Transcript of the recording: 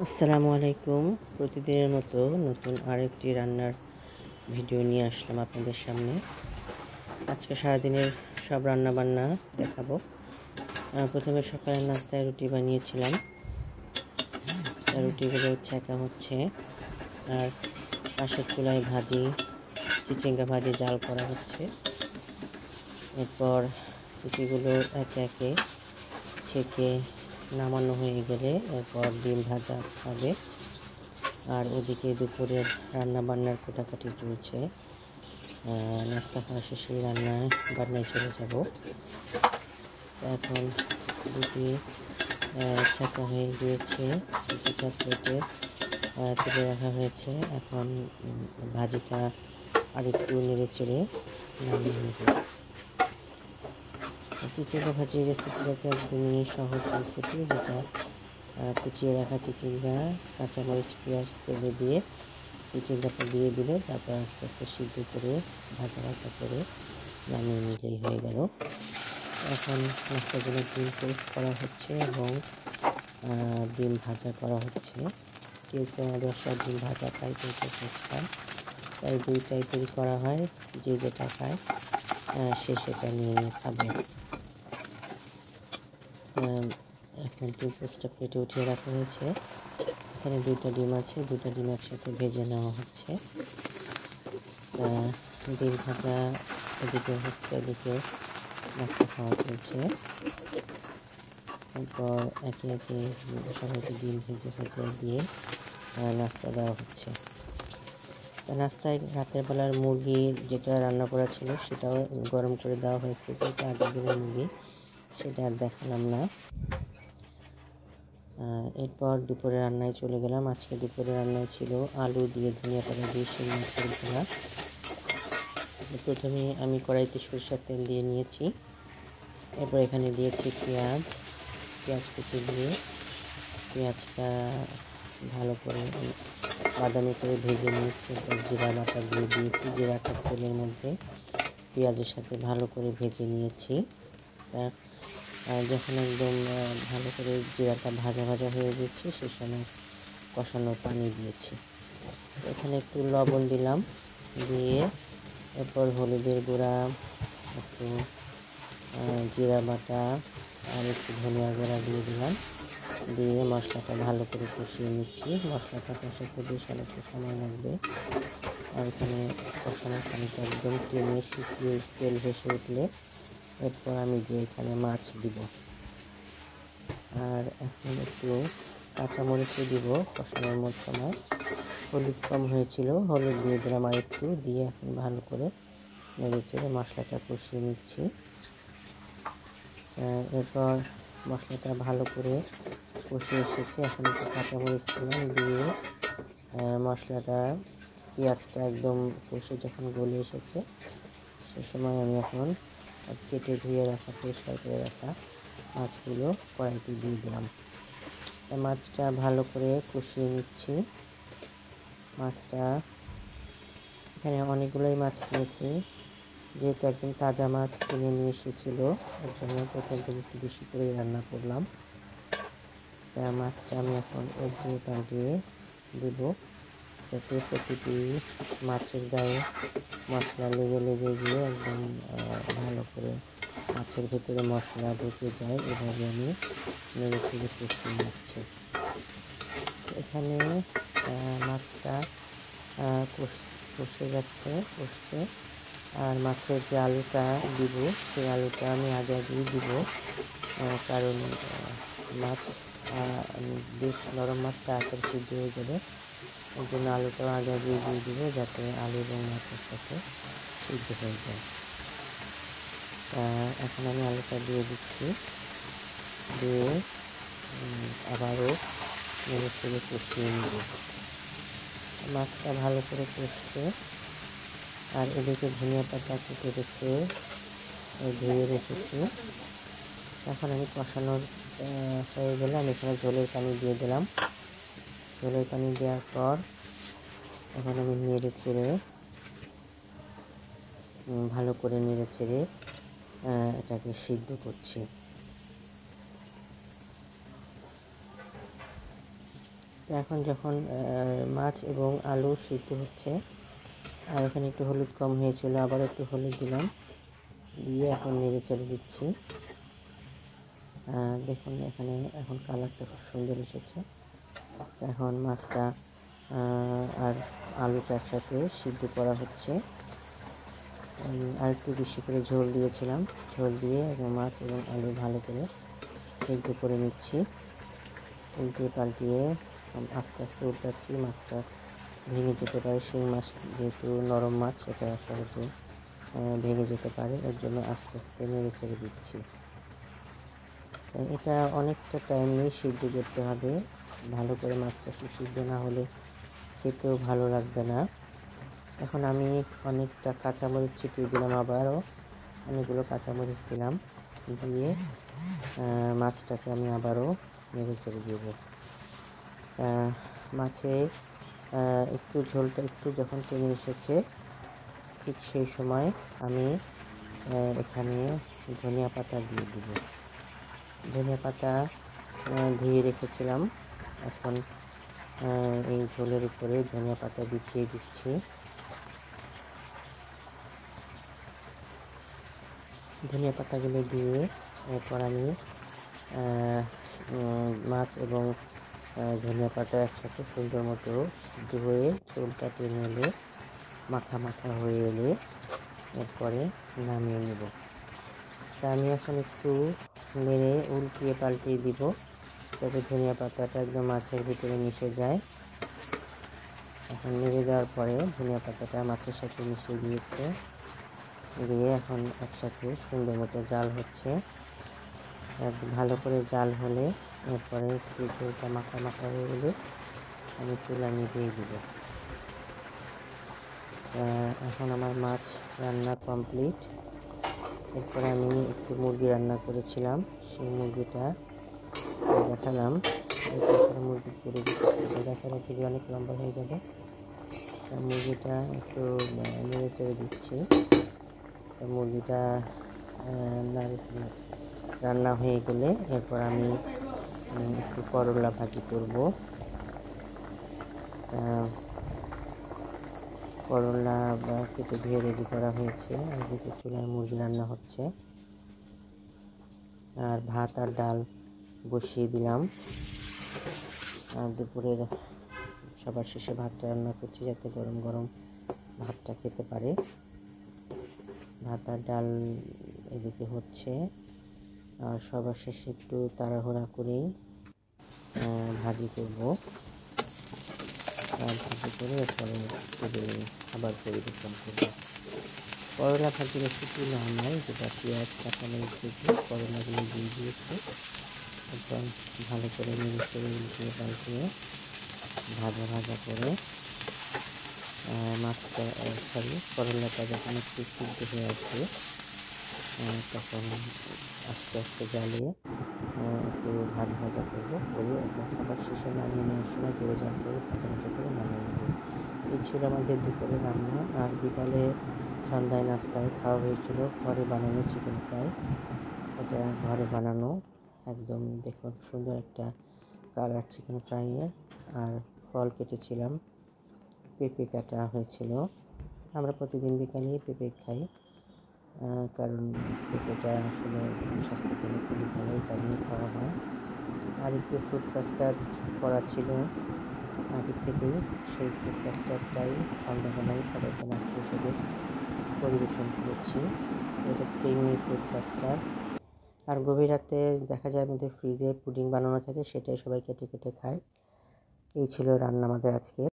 আসসালামু আলাইকুম। প্রতিদিনের মতো নতুন আরেকটি রান্নার ভিডিও নিয়ে আসলাম আপনাদের সামনে। আজকে সারাদিনের সব রান্না বান্না দেখাবো। প্রথমে সকালের নাস্তায় রুটি বানিয়েছিলাম। রুটিগুলো ছেঁকা হচ্ছে আর পাশের চুলায় চিচিঙ্গা ভাজি জাল করা হচ্ছে। এরপর রুটিগুলো একে একে ছেঁকে নামানো হয়ে গেলে এরপর ডিম ভাজা হবে। আর ওদিকে দুপুরের রান্না বান্নার কোটাকাটি চলছে। নাস্তা খাওয়া শেষে বান্নায় চলে যাব। এখন রুটি ছাঁকা হয়ে গিয়েছে, রুটিটা প্লেটে তুলে রাখা হয়েছে। এখন ভাজিটা আরেকটু নেড়ে চেড়ে নামিয়ে নেব। চিচিঙ্গা ভাজির রেসিপিটা একদমই সহজ রেসিপি, যেটা কুচিয়ে রাখা চিচিঙ্গা, কাঁচামরিচ, পেঁয়াজ তেলে দিয়ে চিচিঙ্গাটা দিয়ে দিলে তারপর আস্তে আস্তে সিদ্ধ করে ভাজা ভাজা করে নামিয়ে নিলেই হয়ে গেল। এখন নাস্তার জন্য ডিম টোস্ট করা হচ্ছে এবং ডিম ভাজা করা হচ্ছে। কেউ কেউ আমাদের সব ডিম ভাজা খায়, কেউ কেউ টোস্ট খায়, তাই দুই টাইপেরই করা হয়। যে যেটা খায় সে সেটা নিয়ে খাবে। এখন ডিম টোস্টটা প্লেটে উঠিয়ে রাখা হয়েছে। এখানে দুইটা ডিম আছে, দুইটা ডিম একসাথে ভেজে নেওয়া হচ্ছে। ডিম ভাজা এদিকে হচ্ছে, এদিকে নাস্তা খাওয়া চলছে। এরপর একে একে সবাইকে ডিম ভেজে ভেজে দিয়ে নাস্তা দেওয়া হচ্ছে। নাস্তায় রাতের বেলার মুরগি যেটা রান্না করা ছিল সেটাও গরম করে দেওয়া হয়েছে, যেটা আগের দিনের মুরগি, সেটা আর দেখালাম না। এরপর দুপুরে রান্নায় চলে গেলাম। আজকে দুপুরে রান্নায় ছিল আলু দিয়ে ধনিয়া পাতা দিয়ে শিং মাছের ঝোলা। প্রথমে আমি কড়াইতে সরষের তেল দিয়ে নিয়েছি। এরপর এখানে দিয়েছি পেঁয়াজ কুচি দিয়ে পেঁয়াজটা ভালো করে বাদামি করে ভেজে নিয়েছি। এরপর জিরা বাটা দিয়ে দিয়েছি। জিরাটা তেলের মধ্যে পেঁয়াজের সাথে ভালো করে ভেজে নিয়েছি। যখন একদম ভালো করে জিরাটা ভাজা ভাজা হয়ে গেছে সে সময় কষানো পানি দিয়েছি। এখানে একটু লবণ দিলাম, দিয়ে এরপর হলুদের গুঁড়া, একটু জিরা বাটা আর একটু ধনিয়া গুঁড়া দিয়ে দিলাম। দিয়ে মশলাটা ভালো করে কষিয়ে নিচ্ছি। মশলাটা কষাতে বেশ অনেকটা সময় লাগবে। আর এখানে কষানোর পানিটা একদম টেনে শুকিয়ে তেল ভেসে উঠলে এরপর আমি এখানে মাছ দিব। আর এখন একটু কাঁচামরিচও দিব কষানোর সময়। হলুদ কম হয়েছিল, হলুদ দিয়ে দিলাম আর একটু, দিয়ে এখন ভালো করে নেড়ে চেড়ে মশলাটা কষিয়ে নিচ্ছি। এরপর মশলাটা ভালো করে কষে এসেছে। এখন একটু কাঁচামরিচ দিলাম, দিয়ে মশলাটা পেঁয়াজটা একদম কষে যখন গলে এসেছে সে সময় আমি এখন কেটে ধুয়ে রাখা, পরিষ্কার করে রাখা মাছগুলো কড়াইতে দিয়ে দিলাম। মাছটা ভালো করে কষিয়ে নিচ্ছি। মাছটা এখানে অনেকগুলোই মাছ নিয়েছি, যেহেতু একদম তাজা মাছ কিনে নিয়ে এসেছিলো, ওর জন্য প্রথম থেকে একটু বেশি করে রান্না করলাম। মাছটা আমি এখন উল্টিয়ে পাল্টিয়ে দেব, যাতে প্রতিটি মাছের গায়ে মশলা লেগে লেগে গিয়ে একদম ভালো করে মাছের ভেতরে মশলা ঢুকে যায়। এভাবে আমি নেড়ে চেড়ে কষিয়ে নিচ্ছি। এখানে মাছটা কষে কষছে। আর মাছের যে আলুটা দিব সেই আলুটা আমি আগেই দিব, কারণ মাছ বেশ নরম, মাছটা আকার সিদ্ধ হয়ে যাবে। ওই জন্য আলুটাও আগে দিয়ে দিব, যাতে আলু এবং মাছের সাথে সিদ্ধ হয়ে যায়। এখন আমি আলুটা দিয়ে দিচ্ছি, দিয়ে আবারও নেড়ে চেড়ে কষিয়ে নেব। মাছটা ভালো করে কষছে। আর এদিকে ধনিয়া পাতা কেটে রেখে ধুয়ে রেখেছি। এখন আমি কষানোর হয়ে গেলে আমি এখানে ঝোলের পানি দিয়ে দিলাম। ঝোলের পানি দেওয়ার পর এখন আমি নেড়ে চেড়ে ভালো করে নেড়ে চেড়ে এটাকে সিদ্ধ করছি। তো এখন যখন মাছ এবং আলু সিদ্ধ হচ্ছে, আর এখানে একটু হলুদ কম হয়েছিল, আবার একটু হলুদ দিলাম, দিয়ে এখন নেড়ে চেড়ে দিচ্ছি। দেখুন এখানে এখন কালারটা খুব সুন্দর এসেছে। এখন মাছটা আর আলুটা একসাথে সিদ্ধ করা হচ্ছে। আর একটু বেশি করে ঝোল দিয়েছিলাম, ঝোল দিয়ে মাছ এবং আলু ভালো করে সিদ্ধ করে নিচ্ছি। উল্টিয়ে পাল্টিয়ে আস্তে আস্তে উল্টাচ্ছি, মাছটা ভেঙে যেতে পারে। শিং মাছ যেহেতু নরম মাছ, সেটা সহজে ভেঙে যেতে পারে, এর জন্য আস্তে আস্তে নেড়ে ছেড়ে দিচ্ছি। এটা অনেকটা টাইম নিয়ে সিদ্ধ করতে হবে, ভালো করে মাছটা সুসিদ্ধ না হলে খেতেও ভালো লাগবে না। এখন আমি অনেকটা কাঁচামরিচ ছিটিয়ে দিলাম, আবারও অনেকগুলো কাঁচামরিচ দিলাম, দিয়ে মাছটাকে আমি আবারও নেড়ে চেড়ে দেব। মাছে একটু ঝোলটা একটু যখন টেনে এসেছে, ঠিক সেই সময় আমি এখানে ধনিয়া পাতা দিয়ে দিব। ধনিয়া পাতা ধুয়ে রেখেছিলাম, এখন এই ঝোলের উপরে ধনিয়া পাতা বিছিয়ে দিচ্ছি। ধনিয়া পাতাগুলো দিয়ে এরপর আমি মাছ এবং ধনিয়া পাতা একসাথে সুন্দর মতো সিদ্ধ হয়ে ঝোলটা টেনে এলে, মাখা মাখা হয়ে এলে এরপরে নামিয়ে নেব। তা আমি এখন একটু নেড়ে উল্টিয়ে পাল্টিয়ে দিব, যাতে ধনিয়া পাতাটা একদম মাছের ভিতরে মিশে যায়। এখন নেড়ে দেওয়ার পরে ধনিয়া পাতাটা মাছের সাথে মিশে গিয়েছে, দিয়ে এখন একসাথে সুন্দর মতো জাল হচ্ছে। ভালো করে জাল হলে এরপরে একটু ঝোলটা মাখা মাখা হয়ে গেলে আমি চুলা নিভিয়ে দিব। এখন আমার মাছ রান্না কমপ্লিট। এরপরে আমি একটু মুরগি রান্না করেছিলাম, সেই মুরগিটা দেখালাম। মুরগি করে দেখালে ভিডিও অনেক লম্বা হয়ে যাবে। মুরগিটা একটু নেড়ে চেড়ে দিচ্ছি। মুরগিটা রান্না হয়ে গেলে এরপর আমি একটু করলা ভাজি করব। করলা কেটে ধুয়ে রেডি করা হয়েছে, আর এদিকে চুলায় মুরগি রান্না হচ্ছে, আর ভাত আর ডাল বসিয়ে দিলাম। দুপুরের সবার শেষে ভাতটা রান্না করছি, যাতে গরম গরম ভাতটা খেতে পারে। ভাত আর ডাল এদিকে হচ্ছে, আর সবার শেষে একটু তাড়াহুড়া করেই ভাজি করব। আর ভাজি করে এরপরে খাবার পরিবেশন করব। করলা ভাজির রেসিপি নর্মাল, যেটা পেঁয়াজ কাঁচামরিচ দিয়ে করলাগুলো দিয়ে দিয়েছে, একদম ভালো করে নেড়ে চেড়ে উল্টিয়ে পাল্টিয়ে ভাজা ভাজা করে মাছটা করলাটা যখন একটু সিদ্ধ হয়ে আসবে, তখন আস্তে আস্তে জ্বালিয়ে একটু ভাজা ভাজা করবো, করে এবং সবার শেষে নামিয়ে নেওয়ার সময় জোরে জাল করে ভাজা ভাজা করে নামিয়ে নেব। এই ছিল আমাদের দুপুরে রান্না। আর বিকালে সন্ধ্যায় নাস্তায় খাওয়া হয়েছিল ঘরে বানানো চিকেন ফ্রাই। এটা ঘরে বানানো, একদম দেখুন সুন্দর একটা কালার চিকেন ফ্রাইয়ের। আর ফল কেটেছিলাম, পেঁপে কাটা হয়েছিল। আমরা প্রতিদিন বিকালেই পেঁপে খাই, কারণ পেঁপেটা আসলে স্বাস্থ্যের জন্য খুবই ভালো, এই কারণে খাওয়া হয়। আর একটু ফ্রুট কাস্টার্ড করা ছিল আগে থেকেই, সেই ফ্রুট কাস্টার্ডটাই সন্ধ্যাবেলায় সবাইকে নাস্তা হিসেবে পরিবেশন করেছি। এটা ক্রিমি ফ্রুট কাস্টার্ড। আর গভীর রাতে দেখা যায় আমাদের ফ্রিজে পুডিং বানানো থাকে, সেটাই সবাই কেটে কেটে খায়। এই ছিল রান্না আমাদের আজকে।